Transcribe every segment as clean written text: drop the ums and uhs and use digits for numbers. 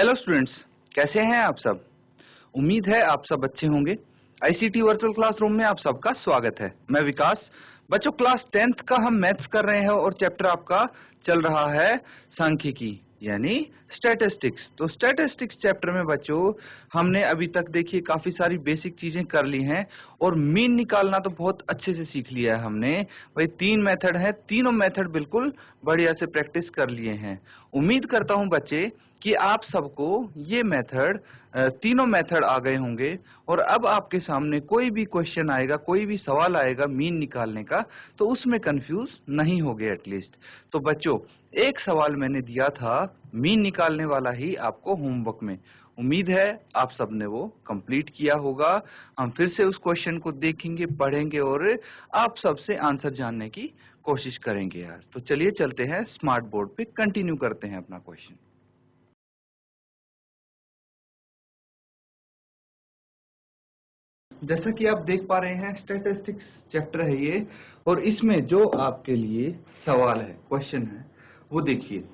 Hello students, कैसे हैं आप सब। उम्मीद है आप सब अच्छे होंगे। आईसीटी वर्चुअल क्लासरूम में आप सबका स्वागत है। मैं विकास। बच्चों, क्लास 10th का हम मैथ्स कर रहे हैं और चैप्टर आपका चल रहा है सांख्यिकी यानी स्टैटिस्टिक्स। तो स्टैटिस्टिक्स चैप्टर में बच्चों हमने अभी तक देखिए काफी सारी बेसिक चीजें कर ली हैं और मीन निकालना तो बहुत अच्छे से सीख लिया है हमने। भाई 3 मेथड है, तीनों मेथड बिल्कुल बढ़िया से प्रैक्टिस कर लिए हैं। उम्मीद करता हूं बच्चे कि आप सबको ये मेथड तीनों मेथड आ गए होंगे और अब आपके सामने कोई भी क्वेश्चन आएगा, कोई भी सवाल आएगा मीन निकालने का, तो उसमें कंफ्यूज नहीं होगे एटलीस्ट। तो बच्चों, एक सवाल मैंने दिया था मीन निकालने वाला ही आपको होमवर्क में। उम्मीद है आप सबने वो कंप्लीट किया होगा। हम फिर से उस क्वेश्चन को देखेंगे, पढ़ेंगे और आप सबसे आंसर जानने की कोशिश करेंगे आज। तो चलिए चलते हैं स्मार्ट बोर्ड पे, कंटिन्यू करते हैं अपना क्वेश्चन। जैसा कि आप देख पा रहे हैं स्टैटिस्टिक्स चैप्टर है ये, और इसमें जो आपके लिए सवाल है, क्वेश्चन है, वो देखिए।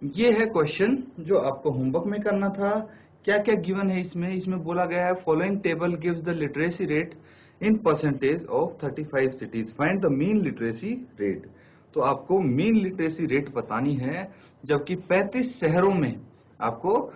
ये है क्वेश्चन जो आपको होमवर्क में करना था। क्या क्या गिवन है इसमें बोला गया है following table gives the literacy rate in percentage of 35 cities, find the mean literacy rate. तो आपको मीन लिटरेसी रेट बतानी है, जबकि 35 शहरों में आपको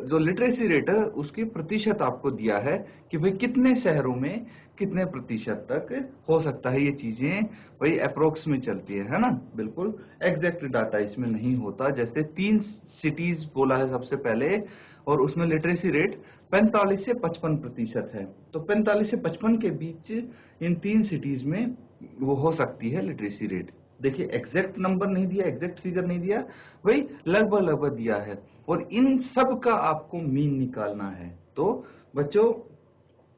जो लिटरेसी रेट है उसकी प्रतिशत आपको दिया है कि भाई कितने शहरों में कितने प्रतिशत तक हो सकता है। ये चीजें भाई अप्रोक्स में चलती है ना, बिल्कुल एग्जैक्ट डाटा इसमें नहीं होता। जैसे 3 सिटीज बोला है सबसे पहले, और उसमें लिटरेसी रेट 45 से 55% है। तो 45 से 55 के बीच इन 3 सिटीज में वो हो सकती है लिटरेसी रेट। देखिए एग्जैक्ट नंबर नहीं दिया, एग्जैक्ट फिगर नहीं दिया, वही लगभग लगभग दिया है, और इन सब का आपको मीन निकालना है। तो बच्चों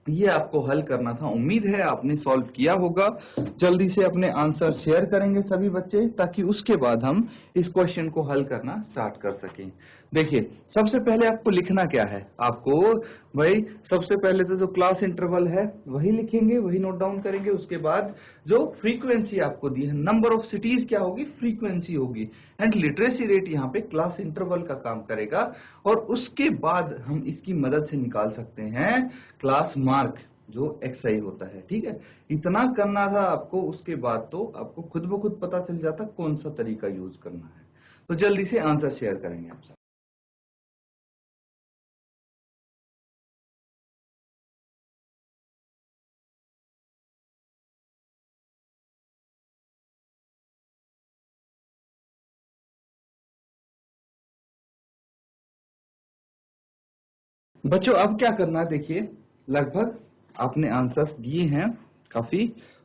ये आपको हल करना था। उम्मीद है आपने सॉल्व किया होगा। जल्दी से अपने आंसर शेयर करेंगे सभी बच्चे, ताकि उसके बाद हम इस क्वेश्चन को हल करना स्टार्ट कर सकें। देखिए सबसे पहले आपको लिखना क्या है, आपको भाई सबसे पहले तो जो क्लास इंटरवल है वही लिखेंगे, वही नोट डाउन करेंगे। उसके बाद जो फ्रीक्वेंसी आपको दी है, नंबर ऑफ सिटीज क्या होगी, फ्रीक्वेंसी होगी, एंड लिटरेसी रेट यहाँ पे क्लास इंटरवल का काम करेगा। और उसके बाद हम इसकी मदद से निकाल सकते हैं क्लास मार्क, जो एक्सआई होता है। ठीक है, इतना करना था आपको। उसके बाद तो आपको खुद ब खुद पता चल जाता कौन सा तरीका यूज करना है। तो जल्दी से आंसर शेयर करेंगे आप सब। बच्चों अब क्या करना है, देखिए लगभग आपने आंसर्स दिए हैं, काफी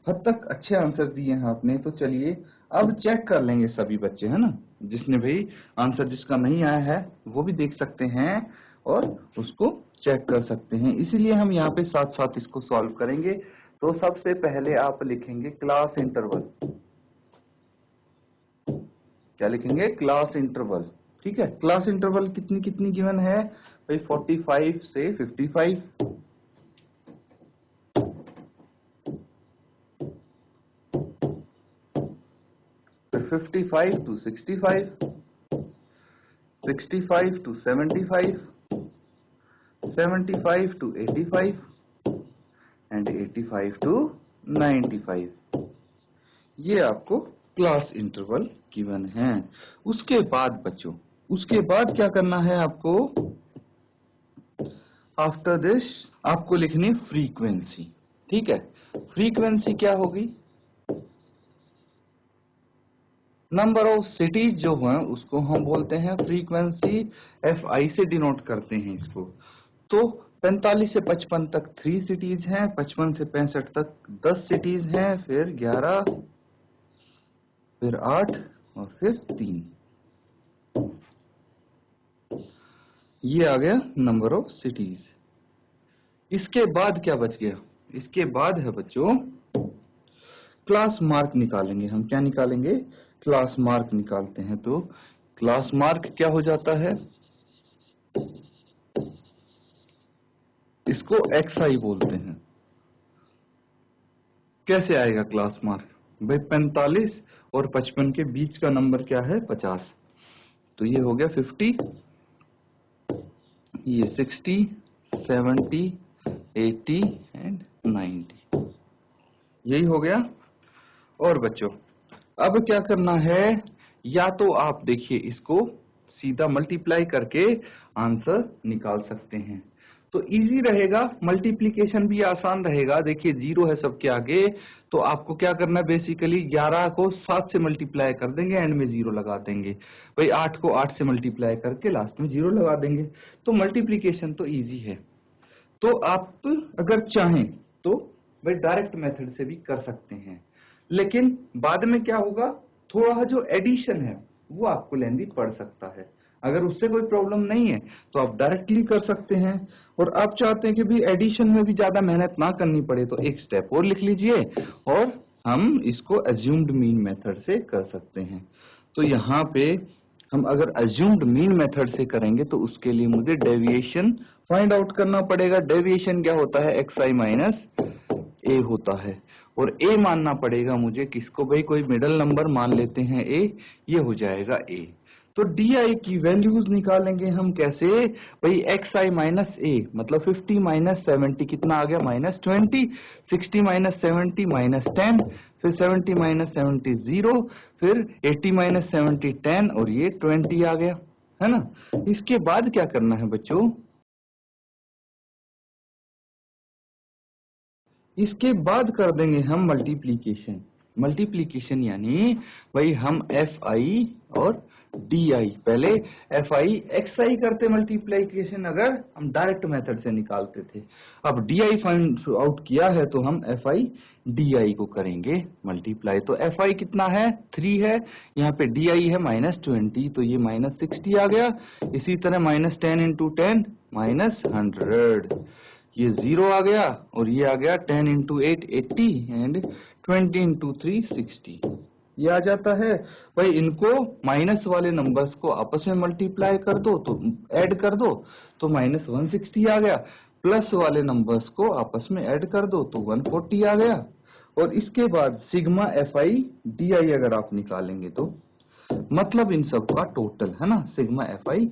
हद तक अच्छे आंसर दिए हैं आपने। तो चलिए अब चेक कर लेंगे सभी बच्चे, है ना। जिसने भी आंसर जिसका नहीं आया है वो भी देख सकते हैं और उसको चेक कर सकते हैं। इसीलिए हम यहाँ पे साथ साथ इसको सॉल्व करेंगे। तो सबसे पहले आप लिखेंगे क्लास इंटरवल। क्या लिखेंगे, क्लास इंटरवल। ठीक है, क्लास इंटरवल कितनी कितनी गिवन है भाई, 45 से 55, फिर 55 to 65, 65 to 75, 75 to 85 and 85 to 95। ये आपको क्लास इंटरवल गिवन है। उसके बाद बच्चों, उसके बाद क्या करना है आपको, आफ्टर दिस आपको लिखनी फ्रीक्वेंसी। ठीक है, फ्रीक्वेंसी क्या होगी, नंबर ऑफ सिटीज जो है उसको हम बोलते हैं फ्रीक्वेंसी, FI से डिनोट करते हैं इसको। तो 45 से 55 तक 3 सिटीज हैं, 55 से 65 तक 10 सिटीज हैं, फिर 11, फिर 8 और फिर 3। ये आ गया नंबर ऑफ सिटीज। इसके बाद क्या बच गया, इसके बाद है बच्चों क्लास मार्क निकालेंगे हम। क्या निकालेंगे, क्लास मार्क निकालते हैं। तो क्लास मार्क क्या हो जाता है, इसको XI बोलते हैं। कैसे आएगा क्लास मार्क भाई, 45 और 55 के बीच का नंबर क्या है, 50। तो ये हो गया 50, ये 60, 70, 80 एंड 90, यही हो गया। और बच्चों अब क्या करना है, या तो आप देखिए इसको सीधा मल्टीप्लाई करके आंसर निकाल सकते हैं, तो इजी रहेगा, मल्टीप्लिकेशन भी आसान रहेगा। देखिए 0 है सबके आगे, तो आपको क्या करना है, बेसिकली 11 को 7 से मल्टीप्लाई कर देंगे, एंड में 0 लगा देंगे। भाई 8 को 8 से मल्टीप्लाई करके लास्ट में 0 लगा देंगे, तो मल्टीप्लिकेशन तो इजी है। तो आप अगर चाहें तो भाई डायरेक्ट मेथड से भी कर सकते हैं, लेकिन बाद में क्या होगा, थोड़ा जो एडिशन है वो आपको लेंदी पड़ सकता है। अगर उससे कोई प्रॉब्लम नहीं है तो आप डायरेक्टली कर सकते हैं, और आप चाहते हैं कि भी एडिशन में भी ज्यादा मेहनत ना करनी पड़े, तो एक स्टेप और लिख लीजिए, और हम इसको अज्यूम्ड मीन मेथड से कर सकते हैं। तो यहाँ पे हम अगर अज्यूम्ड मीन मेथड से करेंगे तो उसके लिए मुझे डेविएशन फाइंड आउट करना पड़ेगा। डेविएशन क्या होता है, xi माइनस ए होता है, और ए मानना पड़ेगा मुझे किसको, भाई कोई मिडल नंबर मान लेते हैं ए, ये हो जाएगा ए। तो डी की वैल्यूज निकालेंगे हम कैसे, भाई xi माइनस ए मतलब 50 माइनस 70 कितना आ गया, -20, 60 माइनस 70 -10, फिर 70 माइनस 70 0, फिर 80 माइनस 70 10, और ये 20 आ गया, है ना। इसके बाद क्या करना है बच्चों, इसके बाद कर देंगे हम मल्टीप्लिकेशन। मल्टीप्लिकेशन यानी भाई हम एफ आई और डी आई, पहले एफ आई एक्स आई करते मल्टीप्लिकेशन, अगर हम डायरेक्ट मेथड से निकालते थे। अब डी आई फाइंड आउट किया है तो हम एफ आई डी आई को करेंगे मल्टीप्लाई। तो एफ आई कितना है, 3 है, यहाँ पे डी आई है -20, तो ये -60 आ गया। इसी तरह -10 इंटू 10 -100, ये 0 आ गया, और ये आ गया 10 इंटू 8 80, एंड 20 इंटू 3 60, ये आ जाता है। भाई इनको माइनस वाले नंबर्स को आपस में मल्टीप्लाई कर दो, तो ऐड कर दो, तो -160 आ गया। प्लस वाले नंबर्स को आपस में ऐड कर दो तो 140 आ गया। और इसके बाद sigma F I D I अगर आप निकालेंगे तो मतलब इन सब का टोटल है ना, sigma F I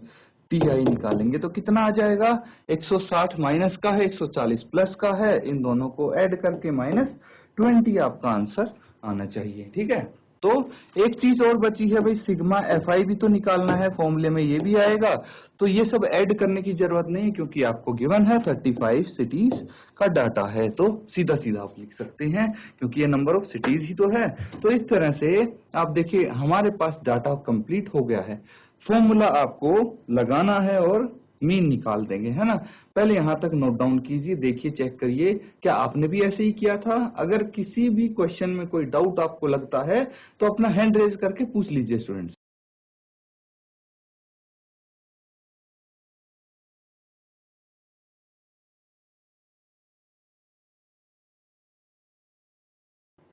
T I निकालेंगे तो कितना आ जाएगा, 160 माइनस का है, 140 प्लस का है, इन दोनों को ऐड करके -20 आपका आंसर आना चाहिए। ठीक है, तो एक चीज और बची है भाई, सिग्मा एफ आई भी तो निकालना है, फॉर्मूले में ये भी आएगा। तो ये सब ऐड करने की जरूरत नहीं, क्योंकि आपको गिवन है 35 सिटीज का डाटा है, तो सीधा सीधा आप लिख सकते हैं, क्योंकि ये नंबर ऑफ सिटीज ही तो है। तो इस तरह से आप देखिए हमारे पास डाटा कंप्लीट हो गया है, फॉर्मूला आपको लगाना है और मीन निकाल देंगे, है ना। पहले यहां तक नोट डाउन कीजिए, देखिए चेक करिए क्या आपने भी ऐसे ही किया था। अगर किसी भी क्वेश्चन में कोई डाउट आपको लगता है तो अपना हैंड रेज करके पूछ लीजिए स्टूडेंट्स।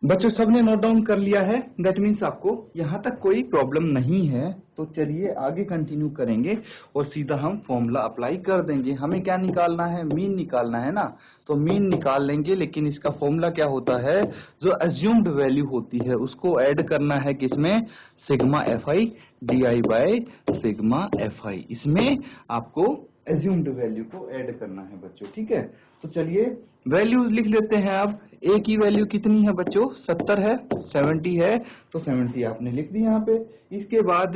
बच्चों सबने नोट डाउन कर लिया है, दैट मीन्स आपको यहाँ तक कोई प्रॉब्लम नहीं है। तो चलिए आगे कंटिन्यू करेंगे और सीधा हम फॉर्मूला अप्लाई कर देंगे। हमें क्या निकालना है, मीन निकालना है ना, तो मीन निकाल लेंगे। लेकिन इसका फॉर्मूला क्या होता है, जो अज्यूम्ड वैल्यू होती है उसको ऐड करना है किसमें, sigma F I D I by sigma F I, इसमें आपको एज्यूम्ड वैल्यू को ऐड करना है बच्चों। ठीक है, तो चलिए वैल्यूज लिख लेते हैं। अब ए की वैल्यू कितनी है बच्चों, 70 है, 70 है, तो 70 आपने लिख दी यहाँ पे। इसके बाद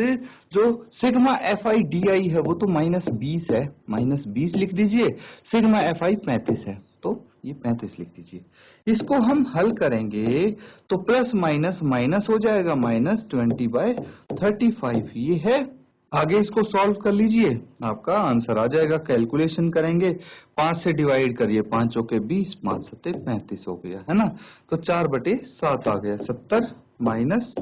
जो sigma F I D I है वो तो -20 है, -20 लिख दीजिए। सिग्मा एफ आई 35 है, तो ये 35 लिख दीजिए। इसको हम हल करेंगे तो प्लस माइनस माइनस हो जाएगा, -20/35 ये है। आगे इसको सॉल्व कर लीजिए, आपका आंसर आ जाएगा। कैलकुलेशन करेंगे, 5 से डिवाइड करिए, 5 चौके 20, 5 सत्ते 35 हो गया, है ना। तो 4/7 आ गया, 70 माइनस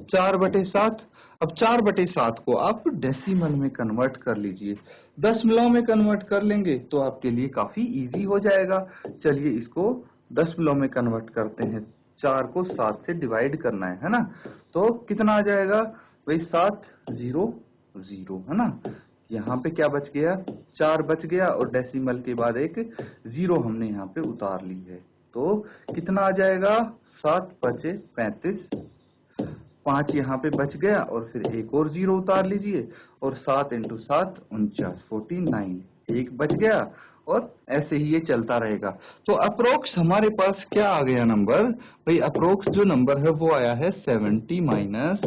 4/7। अब 4/7 को आप डेसिमल में कन्वर्ट कर लीजिए, दशमलव में कन्वर्ट कर लेंगे तो आपके लिए काफी इजी हो जाएगा। चलिए इसको दशमलव में कन्वर्ट करते हैं। 4 को 7 से डिवाइड करना है ना, तो कितना आ जाएगा भाई, 700, है ना। यहाँ पे क्या बच गया, 4 बच गया, और डेसिमल के बाद एक 0 हमने यहाँ पे उतार ली है, तो कितना आ जाएगा, 7×5 = 35, 5 यहाँ पे बच गया, और फिर एक और 0 उतार लीजिए, और 7 × 7 = 49, 49 1 बच गया और ऐसे ही ये चलता रहेगा। तो अप्रोक्स हमारे पास क्या आ गया नंबर भाई, अप्रोक्स जो नंबर है वो आया है 70 माइनस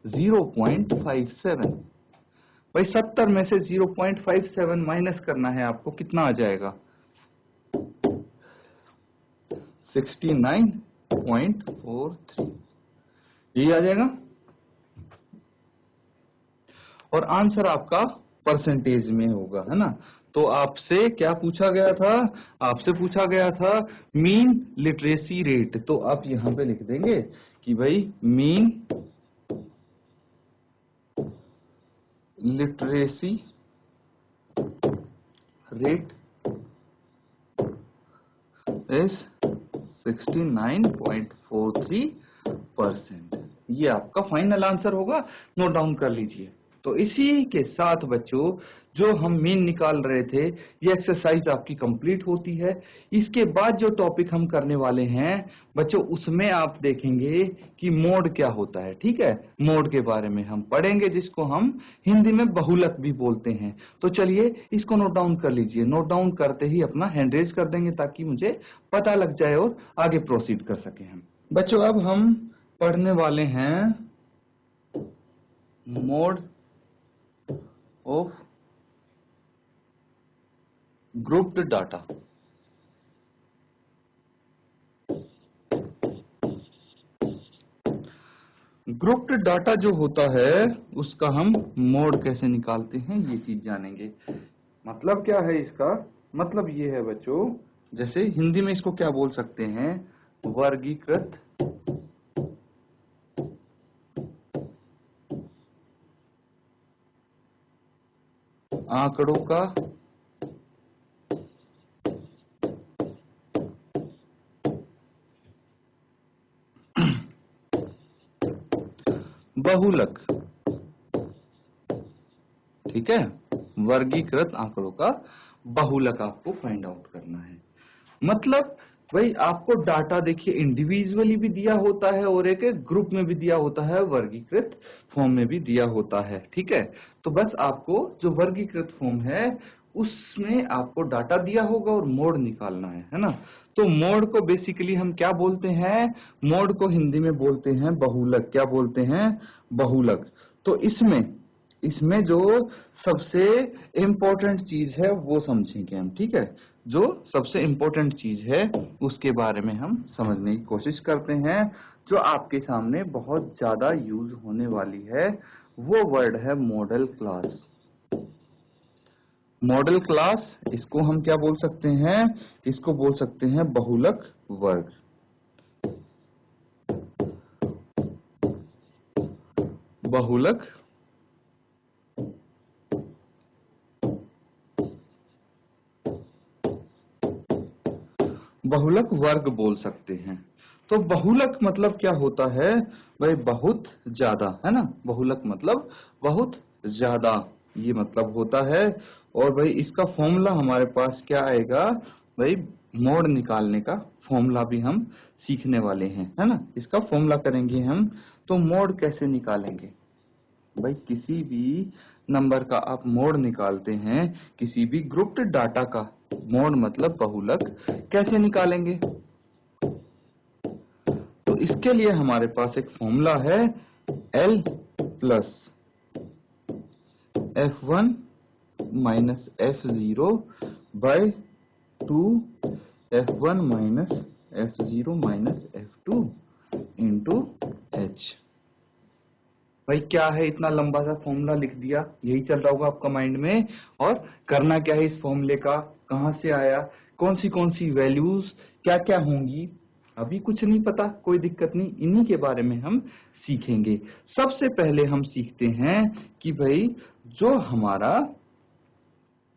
0.57। भाई 70 में से 0.57 माइनस करना है आपको, कितना आ जाएगा 69.43, यही आ जाएगा। और आंसर आपका परसेंटेज में होगा, है ना। तो आपसे क्या पूछा गया था, आपसे पूछा गया था मीन लिटरेसी रेट, तो आप यहां पे लिख देंगे कि भाई मीन लिटरेसी रेट इज 69.43%। ये आपका फाइनल आंसर होगा, नोट डाउन कर लीजिए। तो इसी के साथ बच्चों जो हम मीन निकाल रहे थे, ये एक्सरसाइज आपकी कंप्लीट होती है। इसके बाद जो टॉपिक हम करने वाले हैं बच्चों, उसमें आप देखेंगे कि मोड क्या होता है। ठीक है, मोड के बारे में हम पढ़ेंगे, जिसको हम हिंदी में बहुलक भी बोलते हैं। तो चलिए इसको नोट डाउन कर लीजिए। नोट डाउन करते ही अपना हैंड रेज कर देंगे ताकि मुझे पता लग जाए और आगे प्रोसीड कर सके हम। बच्चों अब हम पढ़ने वाले हैं mode of grouped data. Grouped data जो होता है उसका हम मोड कैसे निकालते हैं ये चीज जानेंगे। मतलब क्या है इसका, मतलब ये है बच्चों, जैसे हिंदी में इसको क्या बोल सकते हैं, वर्गीकृत आंकड़ों का बहुलक। ठीक है, वर्गीकृत आंकड़ों का बहुलक आपको फाइंड आउट करना है। मतलब भाई आपको डाटा देखिए इंडिविजुअली भी दिया होता है और एक ग्रुप में भी दिया होता है, वर्गीकृत फॉर्म में भी दिया होता है। ठीक है, तो बस आपको जो वर्गीकृत फॉर्म है उसमें आपको डाटा दिया होगा और मोड निकालना है ना। तो मोड को बेसिकली हम क्या बोलते हैं, मोड को हिंदी में बोलते हैं बहुलक। क्या बोलते हैं, बहुलक। तो इसमें जो सबसे इम्पोर्टेंट चीज है वो समझेंगे हम। ठीक है, जो सबसे इम्पोर्टेंट चीज है उसके बारे में हम समझने की कोशिश करते हैं, जो आपके सामने बहुत ज्यादा यूज होने वाली है। वो वर्ड है मॉडल क्लास। मॉडल क्लास, इसको हम क्या बोल सकते हैं, इसको बोल सकते हैं बहुलक वर्ग। बहुलक बहुलक वर्ग बोल सकते हैं। तो बहुलक मतलब क्या होता है भाई, बहुत ज्यादा, है ना। बहुलक मतलब बहुत ज्यादा, ये मतलब होता है। और भाई इसका फॉर्मूला हमारे पास क्या आएगा भाई, मोड निकालने का फॉर्मूला भी हम सीखने वाले हैं, है ना। इसका फॉर्मूला करेंगे हम। तो मोड कैसे निकालेंगे भाई, किसी भी नंबर का आप मोड निकालते हैं, किसी भी ग्रुप्ड डाटा का मोड मतलब बहुलक कैसे निकालेंगे। तो इसके लिए हमारे पास एक फॉर्मूला है, L plus F1 minus F0 by 2 F1 minus F0 minus F2 into H। भाई क्या है, इतना लंबा सा फॉर्मूला लिख दिया, यही चल रहा होगा आपका माइंड में। और करना क्या है इस फॉर्मूले का, कहां से आया, कौन सी वैल्यूज क्या क्या होंगी, अभी कुछ नहीं पता, कोई दिक्कत नहीं, इन्हीं के बारे में हम सीखेंगे। सबसे पहले हम सीखते हैं कि भाई जो हमारा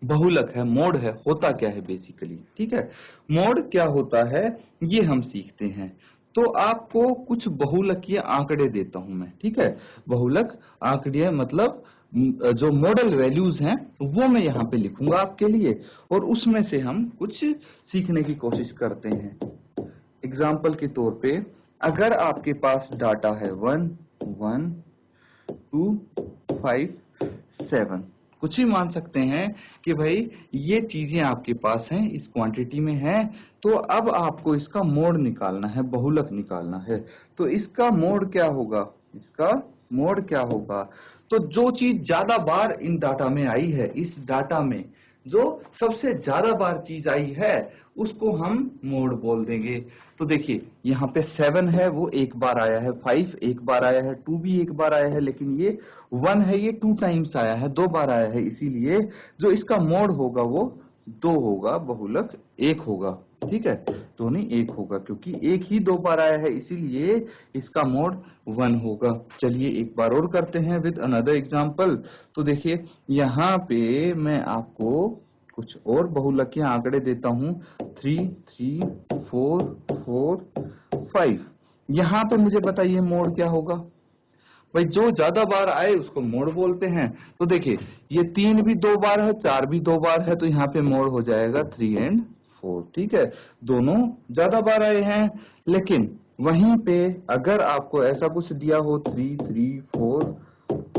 बहुलक है, मोड है, होता क्या है बेसिकली। ठीक है, मोड क्या होता है ये हम सीखते हैं। तो आपको कुछ बहुलकीय आंकड़े देता हूं मैं। ठीक है, बहुलक आंकड़े मतलब जो मॉडल वैल्यूज हैं वो मैं यहाँ पे लिखूंगा आपके लिए, और उसमें से हम कुछ सीखने की कोशिश करते हैं। एग्जाम्पल के तौर पे अगर आपके पास डाटा है 1 1 2 5 7, कुछ भी मान सकते हैं कि भाई ये चीजें आपके पास हैं, इस क्वांटिटी में हैं, तो अब आपको इसका मोड निकालना है, बहुलक निकालना है। तो इसका मोड क्या होगा, इसका मोड क्या होगा, तो जो चीज ज्यादा बार इन डाटा में आई है, इस डाटा में जो सबसे ज्यादा बार चीज आई है उसको हम मोड बोल देंगे। तो देखिए यहाँ पे 7 है, वो एक बार आया है, 5 एक बार आया है, 2 भी एक बार आया है, लेकिन ये 1 है, ये 2 टाइम्स आया है, 2 बार आया है, इसीलिए जो इसका मोड होगा वो 2 होगा, बहुलक 1 होगा। ठीक है, तो नहीं 1 होगा, क्योंकि 1 ही 2 बार आया है, इसीलिए इसका मोड 1 होगा। चलिए एक बार और करते हैं विद अनदर एग्जांपल। तो देखिए यहाँ पे मैं आपको कुछ और बहुलकीय आंकड़े देता हूँ, 3 3 4 4 5। यहाँ पे मुझे बताइए मोड क्या होगा। भाई जो ज्यादा बार आए उसको मोड बोलते हैं। तो देखिए ये 3 भी 2 बार है, 4 भी 2 बार है, तो यहाँ पे मोड हो जाएगा 3 और 4। ठीक है, दोनों ज्यादा बार आए हैं। लेकिन वहीं पे अगर आपको ऐसा कुछ दिया हो 3 3 4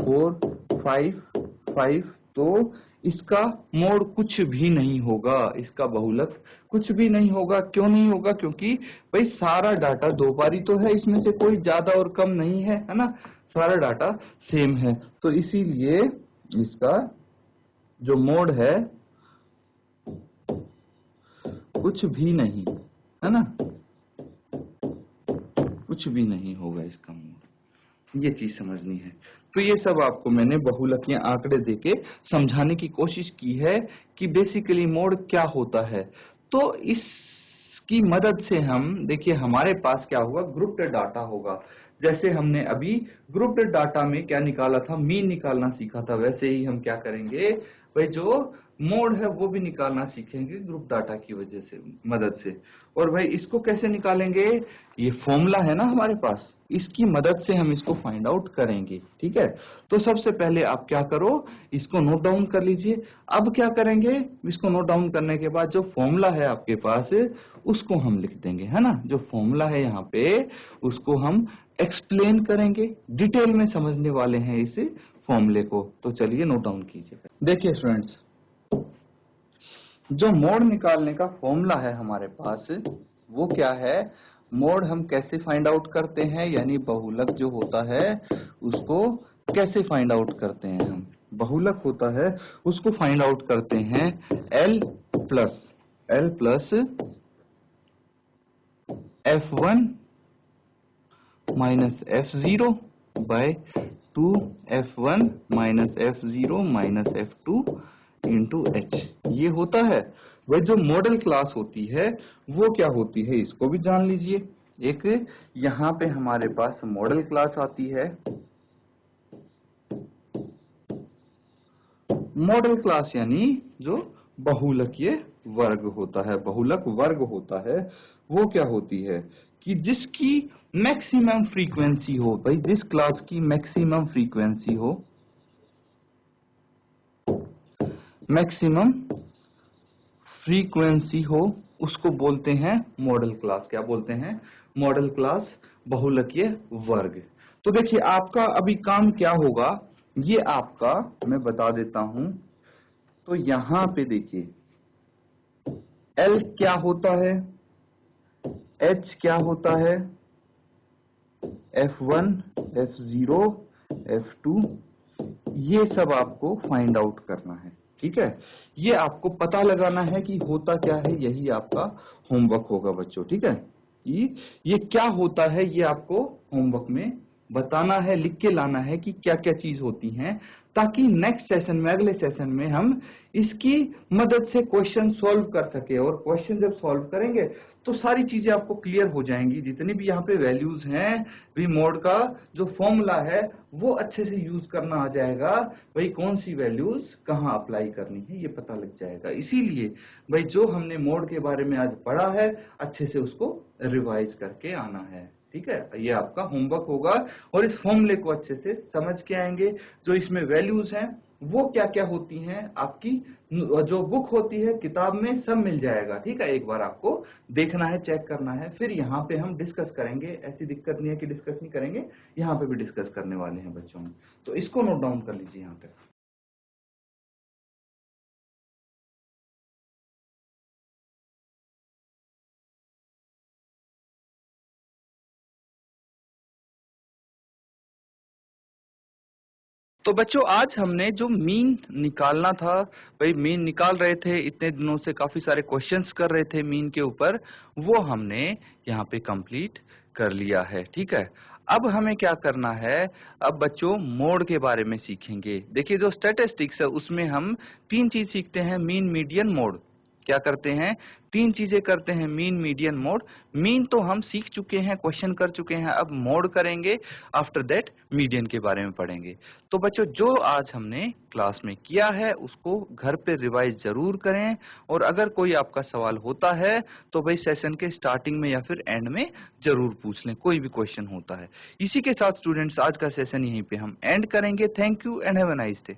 4 5 5, तो इसका मोड कुछ भी नहीं होगा, इसका बहुलक कुछ भी नहीं होगा। क्यों नहीं होगा, क्योंकि भाई सारा डाटा 2 बार ही तो है, इसमें से कोई ज्यादा और कम नहीं है, है ना, सारा डाटा सेम है। तो इसीलिए इसका जो मोड है कुछ भी नहीं, है ना, कुछ भी नहीं होगा इसका मोड। ये चीज समझनी है। तो ये सब आपको मैंने बहुलकीय आंकड़े देके समझाने की कोशिश की है कि बेसिकली मोड क्या होता है। तो इसकी मदद से हम देखिए हमारे पास क्या होगा, ग्रुप्ड डाटा होगा। जैसे हमने अभी ग्रुप्ड डाटा में क्या निकाला था, मीन निकालना सीखा था, वैसे ही हम क्या करेंगे भाई जो मोड है वो भी निकालना सीखेंगे ग्रुप डाटा की वजह से, मदद से। और भाई इसको कैसे निकालेंगे, ये फॉर्मूला है ना हमारे पास, इसकी मदद से हम इसको फाइंड आउट करेंगे। ठीक है, तो सबसे पहले आप क्या करो, इसको नोट डाउन कर लीजिए। अब क्या करेंगे, इसको नोट डाउन करने के बाद जो फॉर्मूला है आपके पास उसको हम लिख देंगे, है ना, जो फॉर्मूला है यहाँ पे उसको हम एक्सप्लेन करेंगे, डिटेल में समझने वाले हैं इस फॉर्मूले को। तो चलिए नोट डाउन कीजिए। देखिए स्टूडेंट्स, जो मोड निकालने का फॉर्मूला है हमारे पास वो क्या है, मोड हम कैसे फाइंड आउट करते हैं, यानी बहुलक जो होता है उसको कैसे फाइंड आउट करते हैं हम, बहुलक होता है उसको फाइंड आउट करते हैं L plus F1 minus F0 by 2F1 minus F0 minus F2 into H, ये होता है। वह जो मॉडल क्लास होती है वो क्या होती है, इसको भी जान लीजिए। एक यहाँ पे हमारे पास मॉडल क्लास आती है, मॉडल क्लास यानी जो बहुलकीय वर्ग होता है, बहुलक वर्ग होता है, वो क्या होती है कि जिसकी मैक्सिमम फ्रीक्वेंसी हो, भाई जिस क्लास की मैक्सिमम फ्रीक्वेंसी हो, मैक्सिमम फ्रीक्वेंसी हो, उसको बोलते हैं मॉडल क्लास। क्या बोलते हैं, मॉडल क्लास बहुलकीय वर्ग। तो देखिए आपका अभी काम क्या होगा, ये आपका मैं बता देता हूं। तो यहां पे देखिए L क्या होता है, H क्या होता है, F1 F0 F2, ये सब आपको फाइंड आउट करना है। ठीक है, ये आपको पता लगाना है कि होता क्या है, यही आपका होमवर्क होगा बच्चों। ठीक है, ये क्या होता है ये आपको होमवर्क में बताना है, लिख के लाना है कि क्या क्या चीज होती हैं, ताकि नेक्स्ट सेशन में, अगले सेशन में हम इसकी मदद से क्वेश्चन सॉल्व कर सके। और क्वेश्चन जब सॉल्व करेंगे तो सारी चीजें आपको क्लियर हो जाएंगी, जितनी भी यहाँ पे वैल्यूज हैं, भी मोड का जो फॉर्मूला है वो अच्छे से यूज करना आ जाएगा, भाई कौन सी वैल्यूज कहाँ अप्लाई करनी है ये पता लग जाएगा। इसीलिए भाई जो हमने मोड के बारे में आज पढ़ा है अच्छे से उसको रिवाइज करके आना है। ठीक है, ये आपका होमवर्क होगा, और इस फॉर्मूले को अच्छे से समझ के आएंगे। जो इसमें वैल्यूज हैं वो क्या क्या होती हैं, आपकी जो बुक होती है किताब में सब मिल जाएगा। ठीक है, एक बार आपको देखना है, चेक करना है, फिर यहाँ पे हम डिस्कस करेंगे। ऐसी दिक्कत नहीं है कि डिस्कस नहीं करेंगे, यहाँ पे भी डिस्कस करने वाले हैं बच्चों में। तो इसको नोट डाउन कर लीजिए यहाँ पे। तो बच्चों आज हमने जो मीन निकालना था, भाई मीन निकाल रहे थे, इतने दिनों से काफी सारे क्वेश्चंस कर रहे थे मीन के ऊपर, वो हमने यहाँ पे कंप्लीट कर लिया है। ठीक है, अब हमें क्या करना है, अब बच्चों मोड के बारे में सीखेंगे। देखिए जो स्टैटिस्टिक्स है उसमें हम तीन चीज सीखते हैं, मीन, मीडियन, मोड। क्या करते हैं, तीन चीजें करते हैं, मीन, मीडियन, मोड। मीन तो हम सीख चुके हैं, क्वेश्चन कर चुके हैं, अब मोड करेंगे, आफ्टर दैट मीडियन के बारे में पढ़ेंगे। तो बच्चों जो आज हमने क्लास में किया है उसको घर पे रिवाइज जरूर करें, और अगर कोई आपका सवाल होता है तो भाई सेशन के स्टार्टिंग में या फिर एंड में जरूर पूछ लें, कोई भी क्वेश्चन होता है। इसी के साथ स्टूडेंट्स आज का सेशन यहीं पे हम एंड करेंगे। Thank you and have a nice day.